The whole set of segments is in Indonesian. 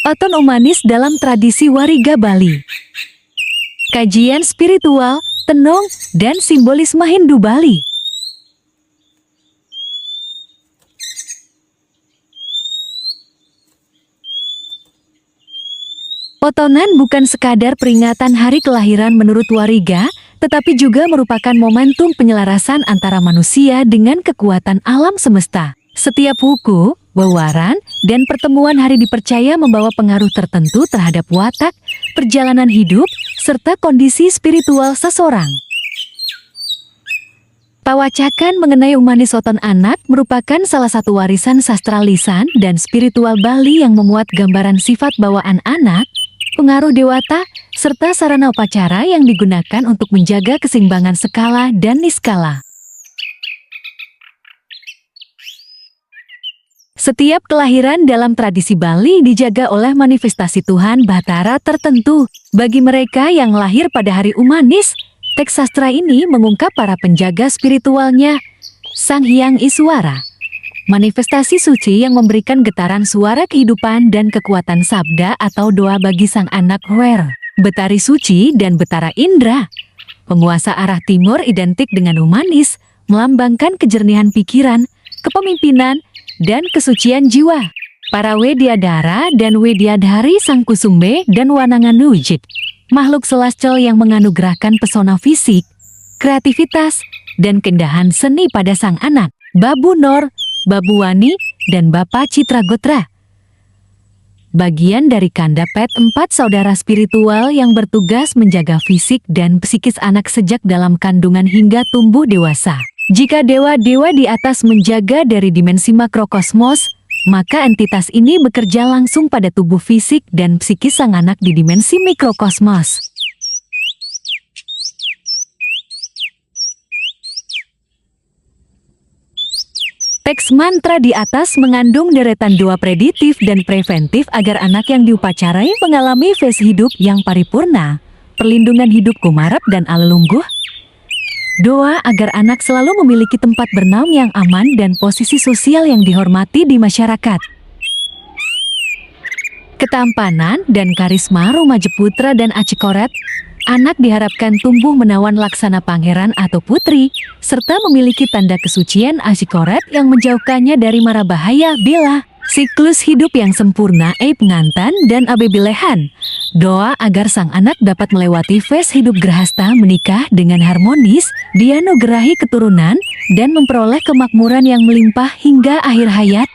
Oton Umanis dalam tradisi Wariga Bali. Kajian spiritual, tenung, dan simbolisme Hindu Bali. Otonan bukan sekadar peringatan hari kelahiran menurut Wariga, tetapi juga merupakan momentum penyelarasan antara manusia dengan kekuatan alam semesta. Setiap wuku, wewaran, dan pertemuan hari dipercaya membawa pengaruh tertentu terhadap watak, perjalanan hidup, serta kondisi spiritual seseorang. Pawacakan mengenai Umanis Oton Anak merupakan salah satu warisan sastra lisan dan spiritual Bali yang memuat gambaran sifat bawaan anak, pengaruh dewata, serta sarana upacara yang digunakan untuk menjaga keseimbangan skala dan niskala. Setiap kelahiran dalam tradisi Bali dijaga oleh manifestasi Tuhan Bahtara tertentu. Bagi mereka yang lahir pada hari Umanis, teks sastra ini mengungkap para penjaga spiritualnya, Sang Hyang Iswara. Manifestasi suci yang memberikan getaran suara kehidupan dan kekuatan sabda atau doa bagi sang anak Wer, Betari Suci dan Betara Indra. Penguasa arah timur identik dengan Umanis, melambangkan kejernihan pikiran, kepemimpinan, dan kesucian jiwa. Para Wedyadara dan Wedyadhari Sang Kusumbe dan Wananganujit, makhluk celestial yang menganugerahkan pesona fisik, kreativitas, dan keindahan seni pada sang anak, Babu Nor, Babu Wani, dan Bapak Citragotra. Bagian dari Kandapet 4 saudara spiritual yang bertugas menjaga fisik dan psikis anak sejak dalam kandungan hingga tumbuh dewasa. Jika dewa-dewa di atas menjaga dari dimensi makrokosmos, maka entitas ini bekerja langsung pada tubuh fisik dan psikis sang anak di dimensi mikrokosmos. Teks mantra di atas mengandung deretan doa preditif dan preventif agar anak yang diupacarai mengalami fase hidup yang paripurna, perlindungan hidup kumarep dan alelungguh. Doa agar anak selalu memiliki tempat bernaung yang aman dan posisi sosial yang dihormati di masyarakat. Ketampanan dan karisma Rumaja Putra dan Acikoret, anak diharapkan tumbuh menawan laksana pangeran atau putri, serta memiliki tanda kesucian Acikoret yang menjauhkannya dari mara bahaya bela. Siklus hidup yang sempurna pengantan dan abebilehan. Doa agar sang anak dapat melewati fase hidup gerhasta menikah dengan harmonis, dianugerahi keturunan, dan memperoleh kemakmuran yang melimpah hingga akhir hayat.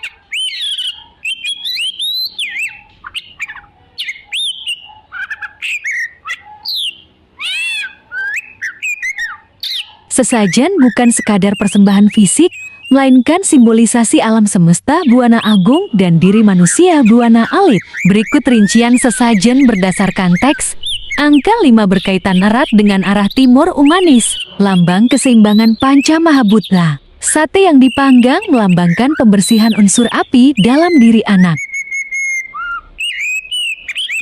Sesajen bukan sekadar persembahan fisik, melainkan simbolisasi alam semesta buana agung dan diri manusia buana alit. Berikut rincian sesajen berdasarkan teks. Angka 5 berkaitan erat dengan arah timur Umanis, lambang keseimbangan Panca Mahabutla. Sate yang dipanggang melambangkan pembersihan unsur api dalam diri anak.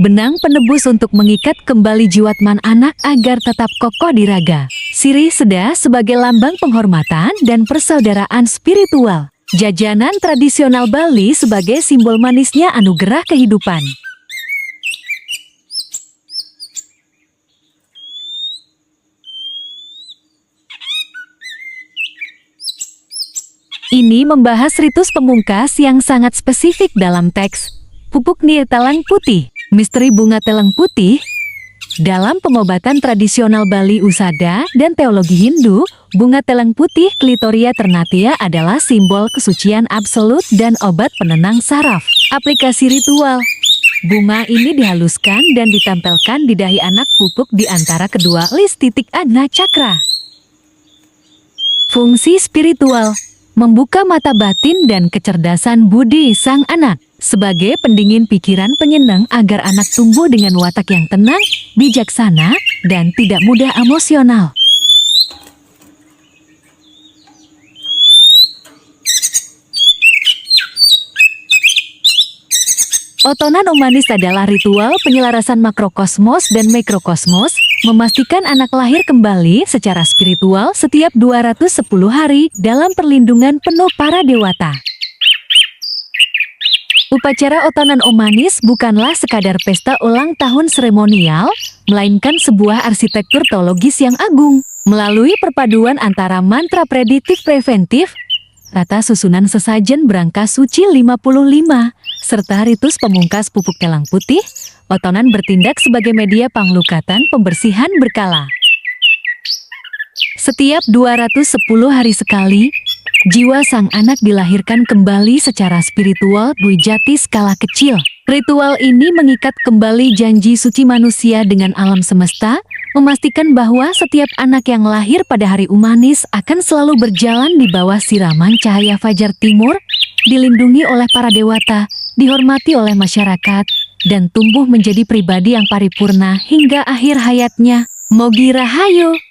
Benang penebus untuk mengikat kembali jiwatman anak agar tetap kokoh di raga. Sirih Seda sebagai lambang penghormatan dan persaudaraan spiritual. Jajanan tradisional Bali sebagai simbol manisnya anugerah kehidupan. Ini membahas ritus pemungkas yang sangat spesifik dalam teks. Pupuk Nia Telang Putih, misteri bunga telang putih. Dalam pengobatan tradisional Bali Usada dan teologi Hindu, bunga telang putih Clitoria ternatia adalah simbol kesucian absolut dan obat penenang saraf. Aplikasi ritual. Bunga ini dihaluskan dan ditempelkan di dahi anak pupuk di antara kedua lis titik Adna Cakra. Fungsi spiritual. Membuka mata batin dan kecerdasan budi sang anak. Sebagai pendingin pikiran penyenang agar anak tumbuh dengan watak yang tenang, bijaksana, dan tidak mudah emosional. Otonan Umanis adalah ritual penyelarasan makrokosmos dan mikrokosmos, memastikan anak lahir kembali secara spiritual setiap 210 hari dalam perlindungan penuh para dewata. Upacara otonan Omanis bukanlah sekadar pesta ulang tahun seremonial, melainkan sebuah arsitektur teologis yang agung. Melalui perpaduan antara mantra prediktif preventif, rata susunan sesajen berangka suci 55, serta ritus pemungkas pupuk telang putih, otonan bertindak sebagai media panglukatan pembersihan berkala. Setiap 210 hari sekali, jiwa sang anak dilahirkan kembali secara spiritual Dwijati skala kecil. Ritual ini mengikat kembali janji suci manusia dengan alam semesta, memastikan bahwa setiap anak yang lahir pada hari Umanis akan selalu berjalan di bawah siraman cahaya fajar timur, dilindungi oleh para dewata, dihormati oleh masyarakat, dan tumbuh menjadi pribadi yang paripurna hingga akhir hayatnya. Mogi Rahayu!